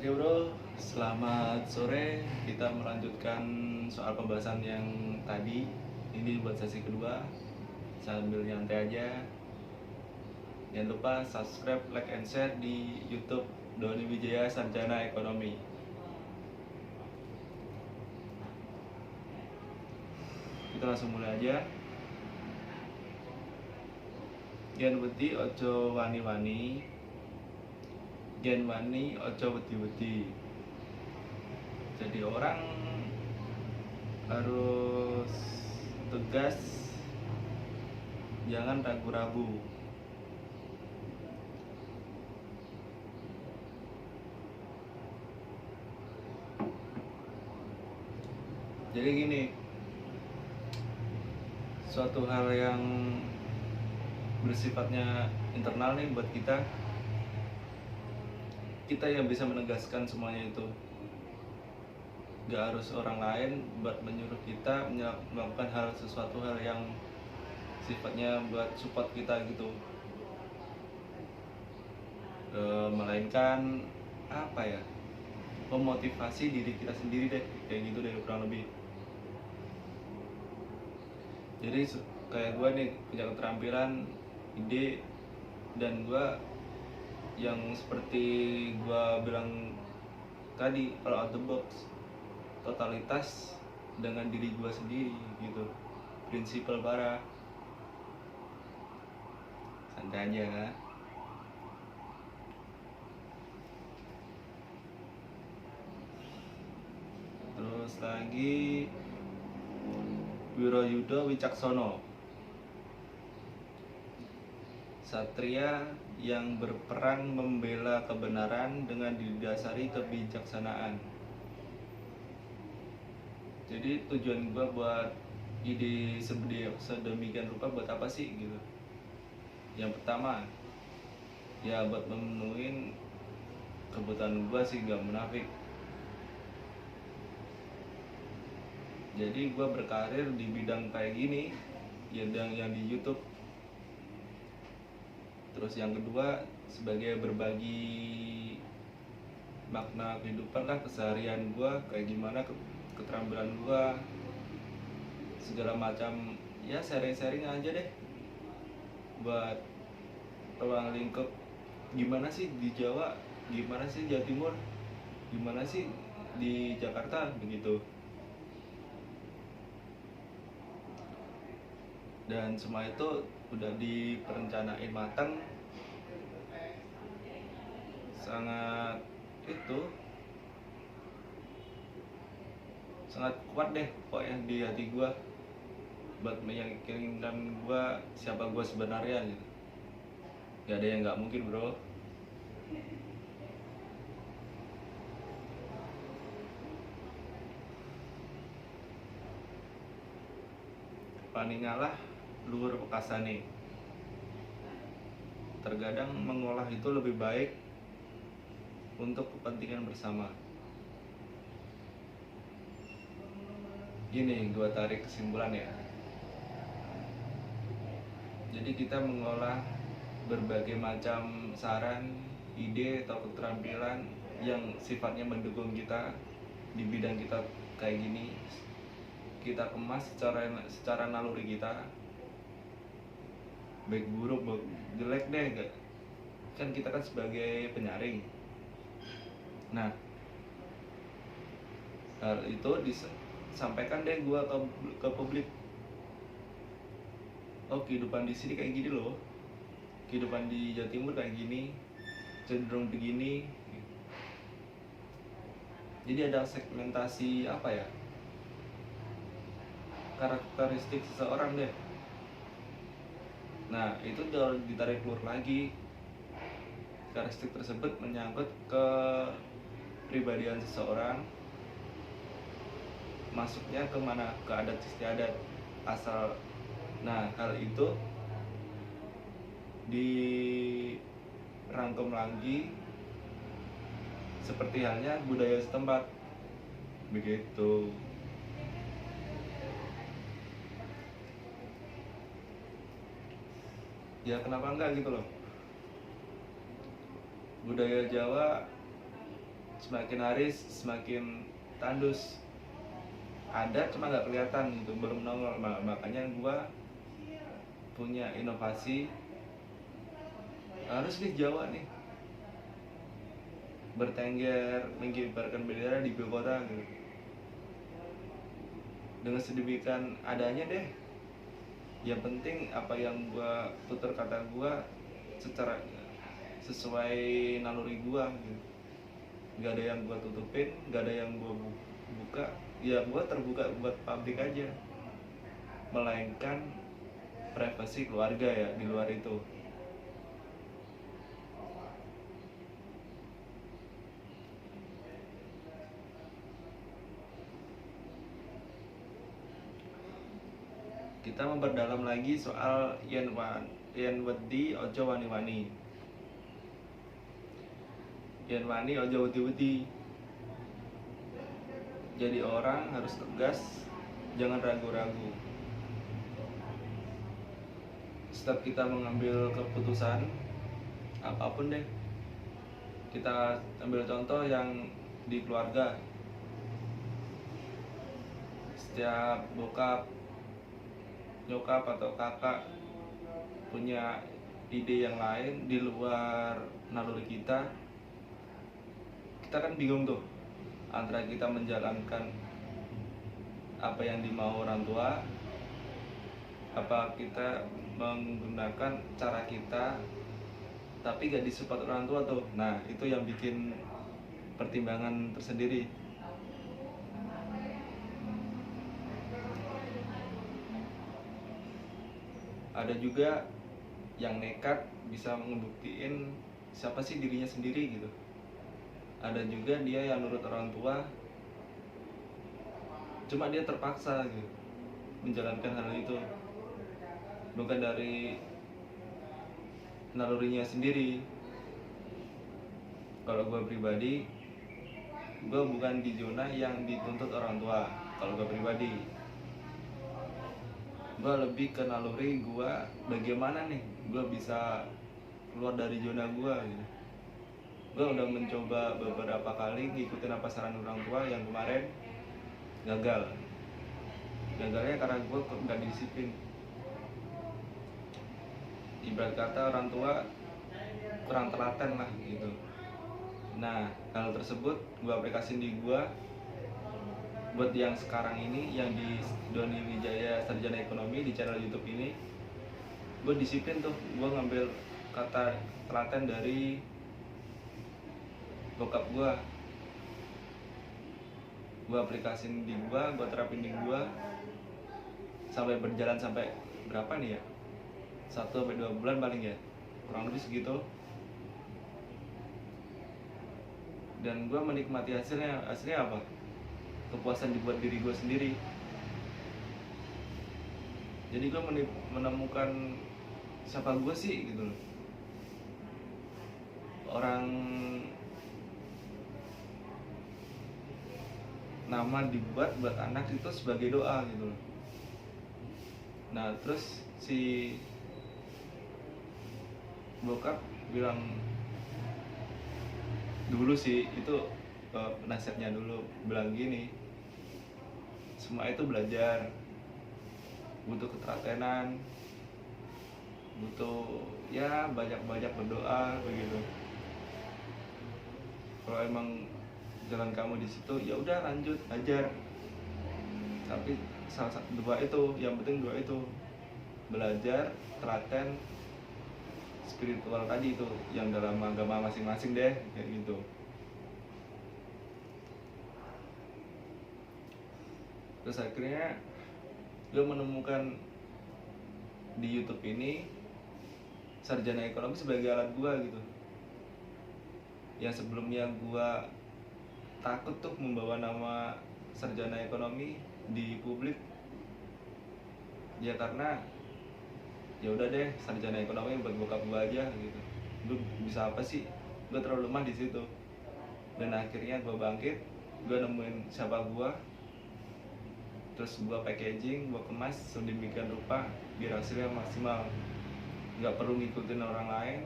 Oke bro, selamat sore. Kita melanjutkan soal pembahasan yang tadi. Ini buat sesi kedua. Sambil nyantai aja. Jangan lupa subscribe, like, and share di YouTube Doni Wijaya Sarjana Ekonomi. Kita langsung mulai aja. Yen wedi ojo wani-wani, yen wani ojo wedi-wedi. Jadi orang harus tegas, jangan ragu-ragu. Jadi gini, suatu hal yang bersifatnya internal nih buat kita yang bisa menegaskan semuanya itu. Gak harus orang lain buat menyuruh kita melakukan sesuatu hal yang sifatnya buat support kita gitu. Melainkan apa ya, memotivasi diri kita sendiri deh, kayak gitu deh kurang lebih. Jadi kayak gue nih punya keterampilan, ide, dan gue yang seperti gue bilang tadi, kalau out the box, totalitas dengan diri gue sendiri gitu, prinsipal parah. Santai aja. Terus lagi Wiroyuda Wicaksono, satria yang berperang membela kebenaran dengan didasari kebijaksanaan. Jadi tujuan gue buat ide sedemikian rupa buat apa sih gitu. Yang pertama ya buat memenuhi kebutuhan gue sih, gak munafik. Jadi gue berkarir di bidang kayak gini, yang di YouTube. Terus yang kedua, sebagai berbagi makna kehidupan lah, keseharian gue kayak gimana, keterampilan gue, segala macam ya, sharing-sharing aja deh buat ruang lingkup. Gimana sih di Jawa, gimana sih Jawa Timur, gimana sih di Jakarta, begitu. Dan semua itu udah diperencanain matang, sangat kuat deh pokoknya di hati gue, buat meyakinkan gue siapa gue sebenarnya gitu. Gak ada yang gak mungkin bro. Paningalah luhur pekasane, terkadang mengolah itu lebih baik untuk kepentingan bersama. Gini gue tarik kesimpulan ya. Jadi kita mengolah berbagai macam saran, ide, atau keterampilan yang sifatnya mendukung kita di bidang kita kayak gini, kita kemas secara naluri kita, baik buruk, baik jelek deh, kan kita kan sebagai penyaring. Nah, hal itu disampaikan deh gua ke publik. Oh, kehidupan di sini kayak gini loh, kehidupan di Jawa Timur kayak gini, cenderung begini. Jadi ada segmentasi apa ya, karakteristik seseorang deh. Nah, itu udah ditarik keluar lagi. Karakteristik tersebut menyangkut ke pribadian seseorang, masuknya ke mana, ke adat istiadat asal. Nah, hal itu dirangkum lagi seperti halnya budaya setempat, begitu. Ya kenapa enggak gitu loh. Budaya Jawa semakin hari semakin tandus, ada cuma nggak kelihatan gitu, belum nongol. Makanya gue punya inovasi, harus di Jawa nih bertengger mengibarkan bendera di ibu kota gitu, dengan sedemikian adanya deh. Yang penting apa yang gue tutur kata gue secara sesuai naluri gue gitu. Gak ada yang gue tutupin, gak ada yang gue buka. Ya gue terbuka buat publik aja, melainkan privasi keluarga ya di luar itu. Kita memperdalam lagi soal yen wedi ojo wani-wani. Yen wani ojo wedi-wedi. Jadi orang harus tegas, jangan ragu-ragu. Setiap kita mengambil keputusan apapun deh, kita ambil contoh yang di keluarga. Setiap bokap, nyokap atau kakak punya ide yang lain di luar naluri kita kan bingung tuh antara kita menjalankan apa yang dimau orang tua, apa kita menggunakan cara kita tapi gak disupport orang tua tuh. Nah itu yang bikin pertimbangan tersendiri. Ada juga yang nekat bisa ngebuktiin siapa sih dirinya sendiri gitu. Ada juga dia yang nurut orang tua, cuma dia terpaksa gitu menjalankan hal itu, bukan dari nalurinya sendiri. Kalau gue pribadi, gue bukan di zona yang dituntut orang tua. Kalau gue pribadi, gue lebih ke naluri gue, bagaimana nih gue bisa keluar dari zona gue gitu. Gue udah mencoba beberapa kali ngikutin apa saran orang tua, yang kemarin gagal. Gagalnya karena gue gak disiplin. Ibarat kata orang tua kurang telaten lah gitu. Nah hal tersebut gue aplikasiin di gue. Buat yang sekarang ini, yang di Doni Wijaya Sarjana Ekonomi di channel YouTube ini, gue disiplin tuh. Gue ngambil kata telaten dari bokap gue aplikasiin di gue terapin di gue sampai berjalan sampai berapa nih ya, 1-2 bulan paling ya, kurang lebih segitu. Dan gue menikmati hasilnya apa? Kepuasan dibuat diri gue sendiri. Jadi gue menemukan siapa gue sih gitu loh. Orang nama dibuat buat anak itu sebagai doa gitu loh. Nah terus si bokap bilang dulu sih, itu penasihatnya dulu bilang gini, semua itu belajar, butuh ketelatenan, butuh ya banyak-banyak berdoa begitu. Kalau emang jalan kamu di situ ya udah lanjut ajar. Tapi salah satu dua itu, yang penting dua itu, belajar, telaten, spiritual tadi itu yang dalam agama masing-masing deh kayak gitu. Terus akhirnya gue menemukan di YouTube ini sarjana ekonomi sebagai alat gue gitu. Yang sebelumnya gue takut tuh membawa nama sarjana ekonomi di publik, ya karena ya udah deh sarjana ekonomi buat bokap gue aja gitu. Gue bisa apa sih? Gue terlalu lemah di situ. Dan akhirnya gue bangkit, gue nemuin siapa gue, terus gue packaging, gue kemas sedemikian rupa biar hasilnya maksimal. Nggak perlu ngikutin orang lain,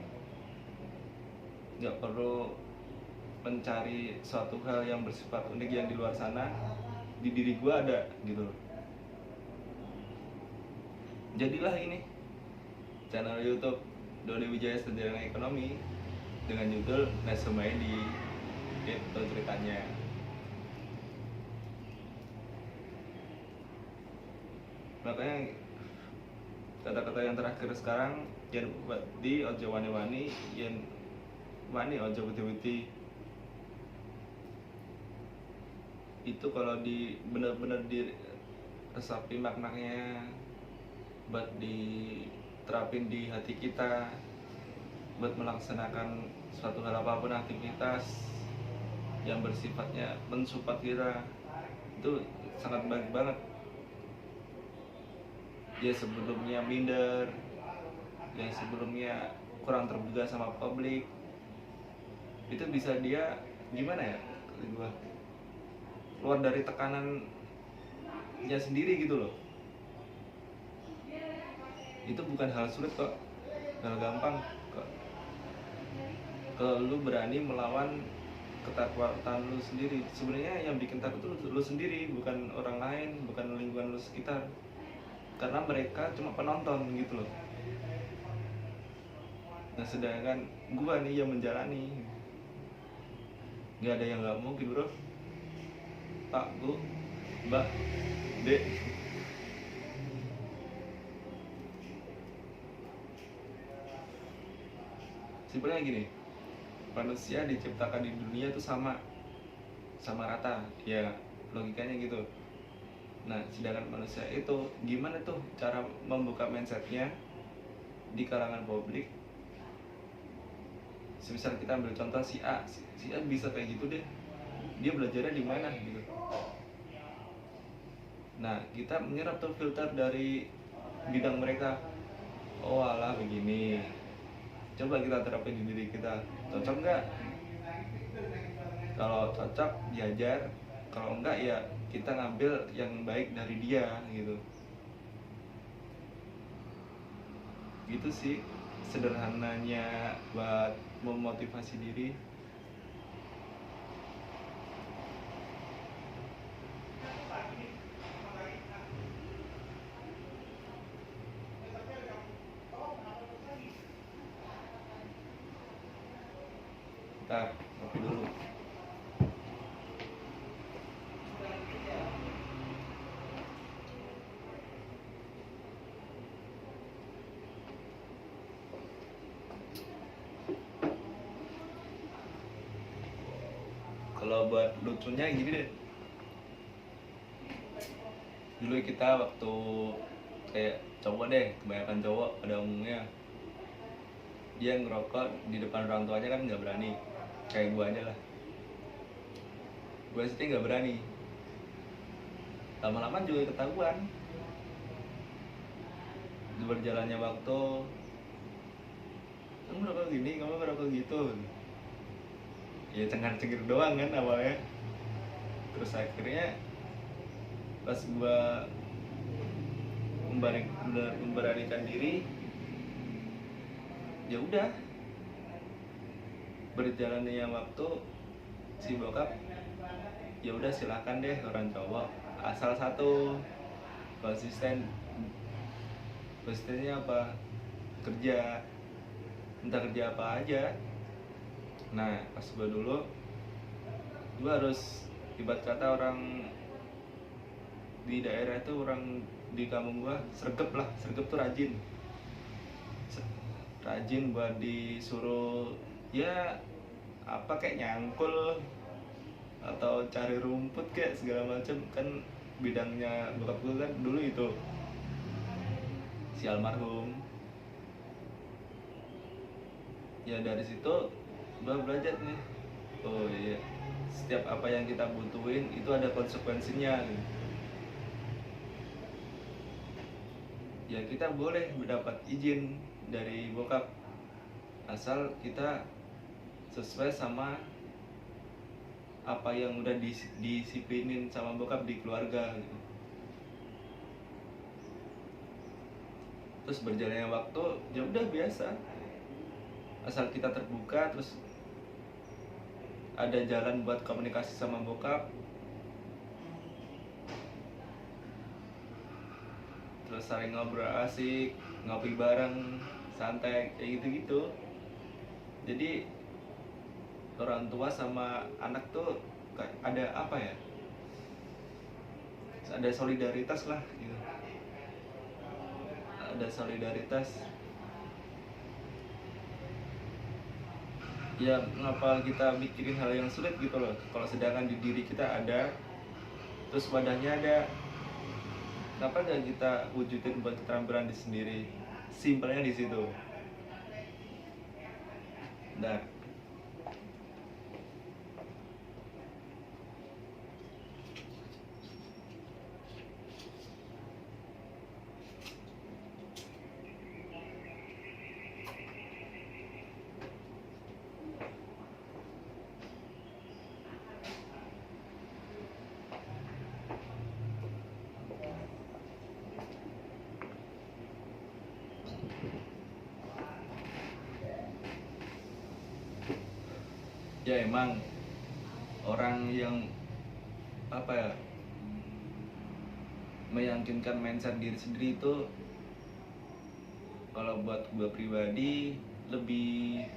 nggak perlu mencari suatu hal yang bersifat unik yang di luar sana, di diri gue ada gitu loh. Jadilah ini channel YouTube Dodi Wijaya Sederhana Ekonomi dengan judul Nesumedi. Itu ceritanya. Makanya kata-kata yang terakhir sekarang yang buat di ojo wani-wani, yang wani ojo witi-witi, itu kalau di benar-benar diresapi maknanya, buat diterapin di hati kita, buat melaksanakan suatu hal apapun aktivitas yang bersifatnya mensupport kita, itu sangat baik banget. Dia sebelumnya minder, yang sebelumnya kurang terbuka sama publik, itu bisa dia gimana ya, gua keluar dari tekanannya sendiri gitu loh. Itu bukan hal sulit kok, hal gampang kok. Kalau lu berani melawan ketakutan lu sendiri, sebenarnya yang bikin takut itu lu sendiri, bukan orang lain, bukan lingkungan lu sekitar. Karena mereka cuma penonton gitu loh. Nah sedangkan gua nih yang menjalani, nggak ada yang nggak mungkin bro. Pak, Bu, Mbak, Dek. Simpelnya gini, manusia diciptakan di dunia itu sama rata, ya logikanya gitu. Nah, sedangkan manusia itu gimana tuh cara membuka mindsetnya di kalangan publik? Semisal kita ambil contoh si A bisa kayak gitu deh. Dia belajarnya di mana gitu. Nah, kita menyerap tuh filter dari bidang mereka. Oh alah begini. Coba kita terapin di diri kita. Cocok nggak? Kalau cocok diajar, kalau enggak ya kita ngambil yang baik dari dia gitu. Gitu sih sederhananya buat memotivasi diri. Ntar ngopi dulu. Kalau buat lucunya gini deh, dulu kita waktu kayak cowok deh, kebanyakan cowok pada umumnya, dia ngerokok di depan orang tuanya kan nggak berani, kayak gue aja lah. Gue sih nggak berani, lama-lama juga ketahuan. Di berjalannya waktu, kamu ngerokok gini, kamu ngerokok gitu, ya cengar-cengir doang kan awalnya. Terus akhirnya pas gua memberanikan diri, ya udah, berjalannya waktu si bokap, ya udah silakan deh orang cowok, asal satu konsisten. Konsistennya apa? Kerja, entah kerja apa aja. Nah pas gua dulu, gua harus ibarat kata orang di daerah itu, orang di kampung gua sregep lah. Sregep tuh rajin buat disuruh ya apa kayak nyangkul atau cari rumput kayak segala macam kan. Bidangnya bokap gua kan dulu itu, si almarhum. Ya dari situ gua belajar nih, oh iya, setiap apa yang kita butuhin itu ada konsekuensinya gitu. Ya kita boleh mendapat izin dari bokap asal kita sesuai sama apa yang udah disiplinin sama bokap di keluarga gitu. Terus berjalannya waktu ya udah biasa, asal kita terbuka terus ada jalan buat komunikasi sama bokap, terus saling ngobrol asik, ngopi bareng, santai kayak gitu-gitu. Jadi orang tua sama anak tuh ada apa ya, ada solidaritas lah gitu, ada solidaritas. Ya ngapa kita mikirin hal yang sulit gitu loh, kalau sedangkan di diri kita ada, terus wadahnya ada, kenapa gak kita wujudin buat keterampilan di sendiri? Simpelnya di situ. Nah, ya emang orang yang apa ya, meyakinkan mindset diri sendiri itu, kalau buat gue pribadi lebih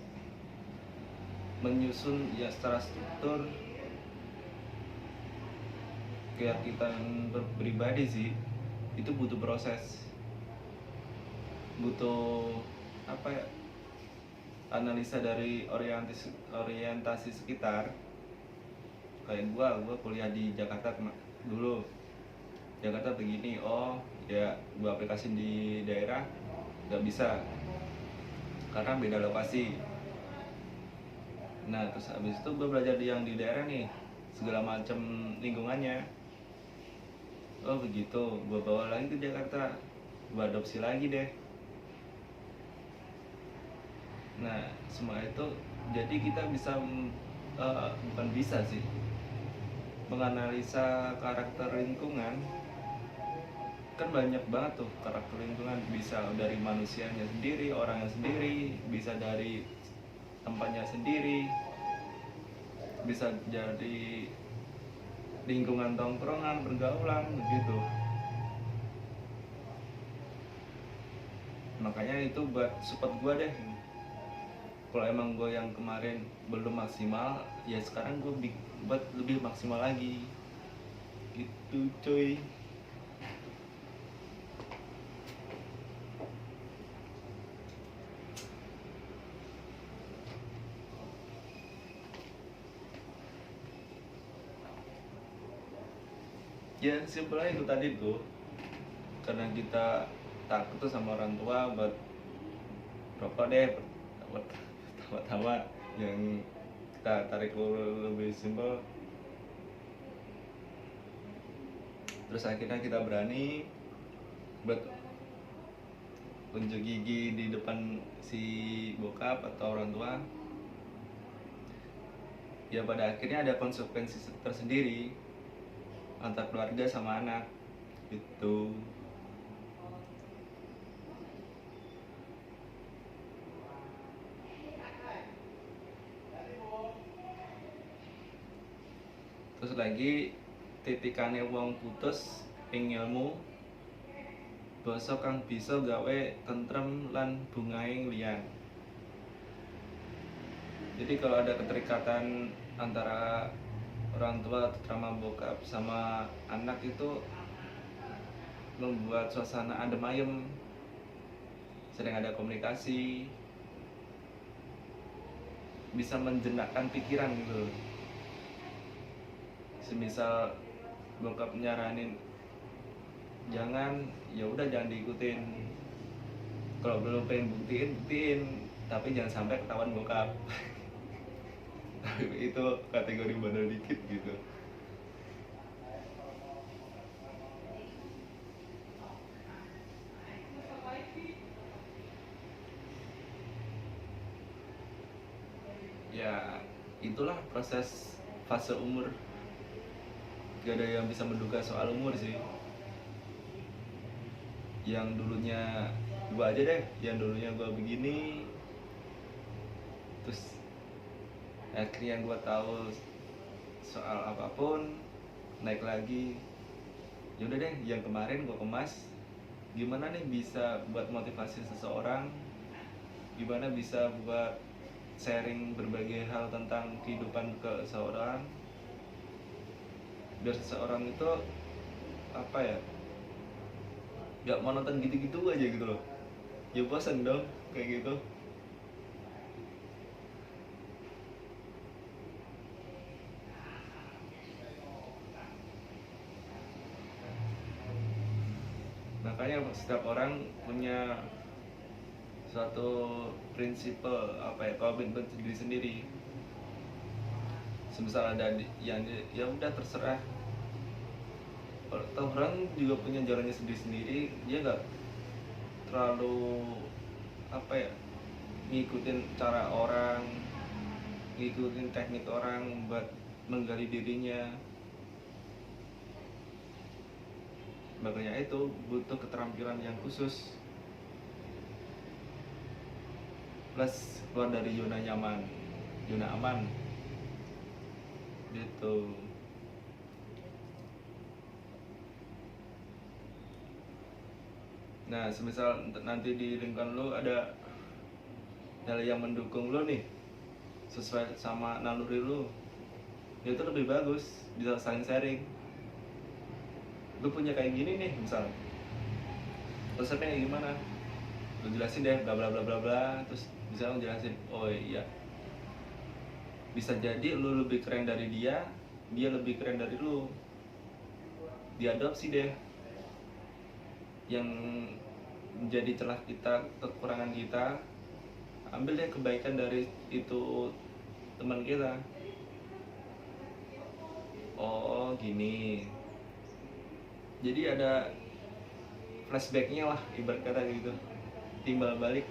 menyusun ya secara struktur keyakinan pribadi sih. Itu butuh proses, butuh apa ya, analisa dari orientasi sekitar. Kayak gua kuliah di Jakarta dulu, Jakarta begini, oh ya gua aplikasi di daerah nggak bisa karena beda lokasi. Nah terus abis itu gua belajar yang di daerah nih, segala macam lingkungannya. Oh begitu, gua bawa lagi ke Jakarta, gua adopsi lagi deh. Nah semua itu jadi kita bisa bukan bisa sih, menganalisa karakter lingkungan. Kan banyak banget tuh karakter lingkungan, bisa dari manusianya sendiri, orangnya sendiri, bisa dari tempatnya sendiri, bisa jadi lingkungan tongkrongan, pergaulan begitu. Makanya itu buat support gue deh, kalau emang gue yang kemarin belum maksimal, ya sekarang gue buat lebih maksimal lagi gitu cuy. Ya simpelnya itu tadi tuh, karena kita takut tuh sama orang tua buat rokok deh pertama-tama, yang kita tarik lebih simpel. Terus akhirnya kita berani buat unjuk gigi di depan si bokap atau orang tua. Ya pada akhirnya ada konsekuensi tersendiri antar keluarga sama anak gitu. Terus lagi titikane wong putus ing ilmu, basa kang bisa gawe tentrem lan bungaing liyan. Jadi kalau ada keterikatan antara orang tua terutama bokap sama anak itu membuat suasana adem ayem, sering ada komunikasi, bisa menjenakkan pikiran gitu. Semisal bokap nyaranin jangan, ya udah jangan diikutin. Kalau belum pengen buktiin, tapi jangan sampai ketahuan bokap. Itu kategori bandel dikit gitu. Ya itulah proses fase umur, gak ada yang bisa menduga soal umur sih. Yang dulunya gua aja deh, yang dulunya gua begini, terus Akhirnya gue tahu soal apapun, naik lagi. Yaudah deh, yang kemarin gue kemas, gimana nih bisa buat motivasi seseorang, gimana bisa buat sharing berbagai hal tentang kehidupan ke seseorang, biar seseorang itu apa ya, nggak monoton gitu-gitu aja gitu loh. Ya bosan dong kayak gitu. Makanya setiap orang punya suatu prinsip, apa ya, komitmen sendiri sendiri. Semisal ada yang ya udah terserah. Orang juga punya jalannya sendiri sendiri, dia nggak terlalu apa ya, ngikutin cara orang, ngikutin teknik orang buat menggali dirinya. Makanya itu butuh keterampilan yang khusus, plus keluar dari zona nyaman, zona aman gitu. Nah, semisal nanti di lingkungan lu ada hal yang mendukung lu nih, sesuai sama naluri lu, ya itu lebih bagus, bisa saling sharing. Lu punya kayak gini nih misal, resepnya kayak gimana, lu jelasin deh, bla bla bla bla bla, terus bisa lu jelasin, oh iya, bisa jadi lu lebih keren dari dia, dia lebih keren dari lu, diadopsi deh yang menjadi celah kita, kekurangan kita, ambil deh kebaikan dari itu teman kita. Oh gini, jadi ada flashbacknya lah, ibarat kata gitu, timbal balik.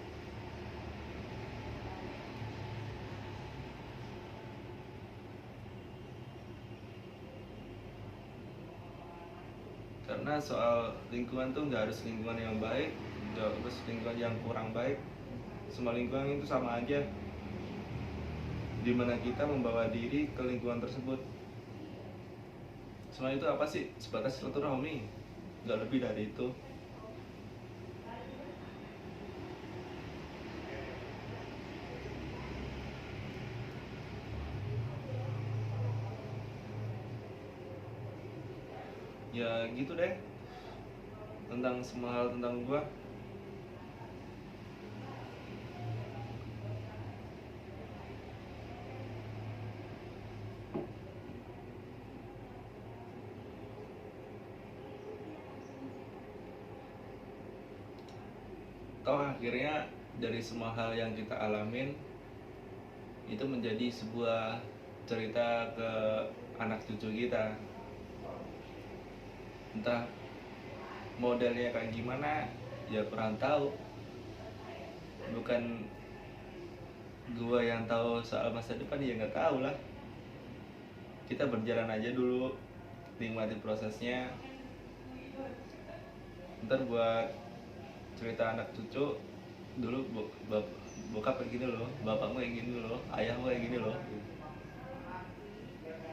Karena soal lingkungan tuh nggak harus lingkungan yang baik, nggak harus lingkungan yang kurang baik, semua lingkungan itu sama aja, dimana kita membawa diri ke lingkungan tersebut. Semua itu apa sih, sebatas silaturahmi, nggak lebih dari itu. Ya gitu deh, tentang semua hal tentang gua. Toh akhirnya dari semua hal yang kita alamin itu menjadi sebuah cerita ke anak cucu kita. Entah modelnya kayak gimana, ya kurang tahu. Bukan gua yang tahu soal masa depan, ya nggak tahu lah. Kita berjalan aja dulu, nikmati prosesnya. Ntar buat cerita anak cucu, dulu bokap kayak gini loh, bapakmu kayak gini loh, ayahmu kayak gini loh.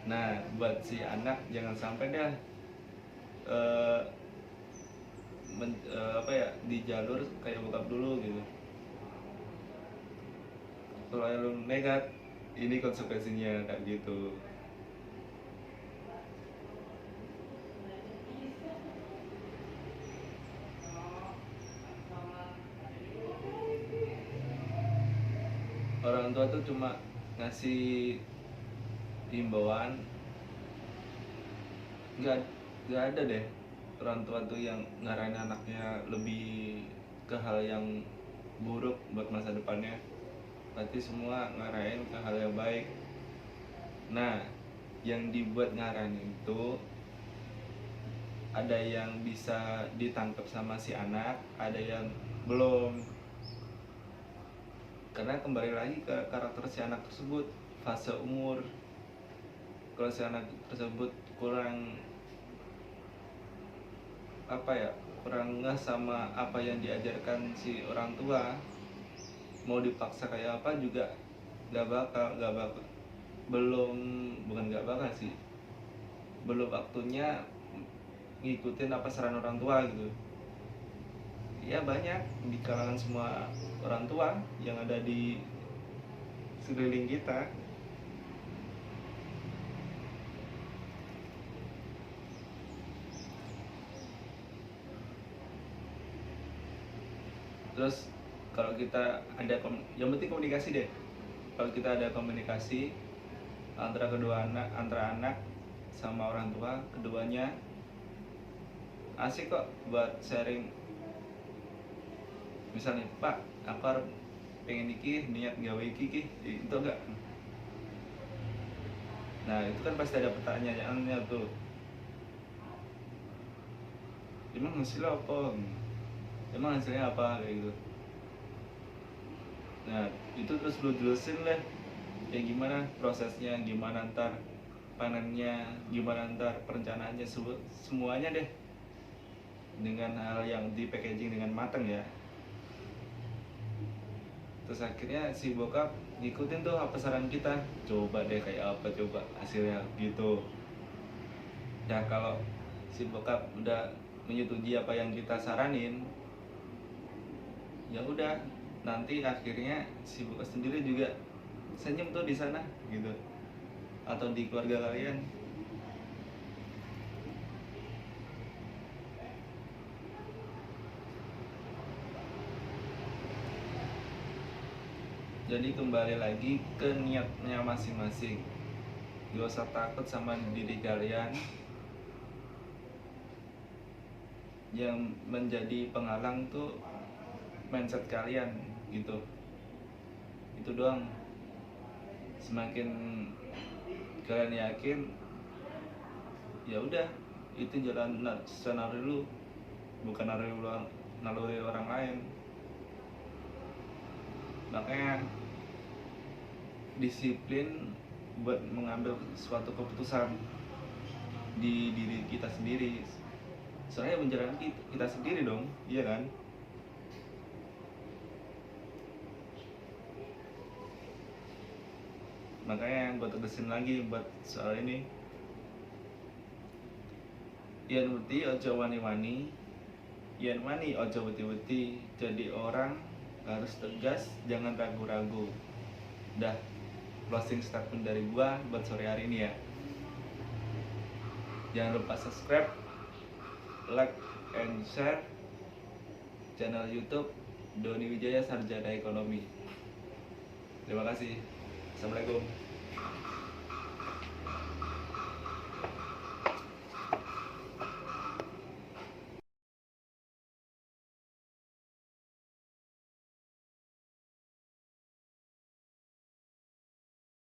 Nah, buat si anak jangan sampai deh eh, apa ya, di jalur kayak bokap dulu gitu. Kalau yang lu nekat, ini konsekuensinya kayak gitu. Orang tua tuh cuma ngasih himbauan, nggak nggak ada deh orang tua tuh yang ngarahin anaknya lebih ke hal yang buruk buat masa depannya. Berarti semua ngarahin ke hal yang baik. Nah, yang dibuat ngarahin itu ada yang bisa ditangkap sama si anak, ada yang belum. Karena kembali lagi ke karakter si anak tersebut, fase umur. Kalau si anak tersebut kurang apa ya, kurang ngeh sama apa yang diajarkan si orang tua, mau dipaksa kayak apa juga nggak bakal belum, bukan nggak bakal sih, belum waktunya ngikutin apa saran orang tua gitu. Ya banyak di kalangan semua orang tua yang ada di sekeliling kita. Terus kalau kita ada yang penting komunikasi deh. Kalau kita ada komunikasi antara kedua anak, antara anak sama orang tua, keduanya asik kok buat sharing. Misalnya, Pak, aku pengen iki, niat gawe iki, itu enggak. Nah itu kan pasti ada pertanyaannya tuh, emang hasilnya apa, emang hasilnya apa, kayak gitu. Nah itu terus lu jelasin lah, kayak gimana prosesnya, gimana ntar panennya, gimana ntar perencanaannya, semuanya deh, dengan hal yang di packaging dengan matang ya. Terus akhirnya si bokap ngikutin tuh apa saran kita, coba deh kayak apa coba hasilnya gitu. Ya kalau si bokap udah menyetujui apa yang kita saranin, ya udah, nanti akhirnya si bokap sendiri juga senyum tuh di sana gitu, atau di keluarga kalian. Jadi kembali lagi ke niatnya masing-masing. Gak usah takut sama diri kalian yang menjadi penghalang tuh mindset kalian gitu. Itu doang. Semakin kalian yakin, ya udah, itu jalan naluri lu, bukan naluri orang lain. Makanya disiplin buat mengambil suatu keputusan di diri kita sendiri. Soalnya menjalankan kita sendiri dong, iya kan? Makanya gue tegesin lagi buat soal ini, yen uti ojo wani-wani, yen wani ojo weti-weti. Jadi orang harus tegas, jangan ragu-ragu. Dah, closing statement dari gua buat sore hari ini ya. Jangan lupa subscribe, like, and share channel YouTube Doni Wijaya Sarjana Ekonomi. Terima kasih. Assalamualaikum.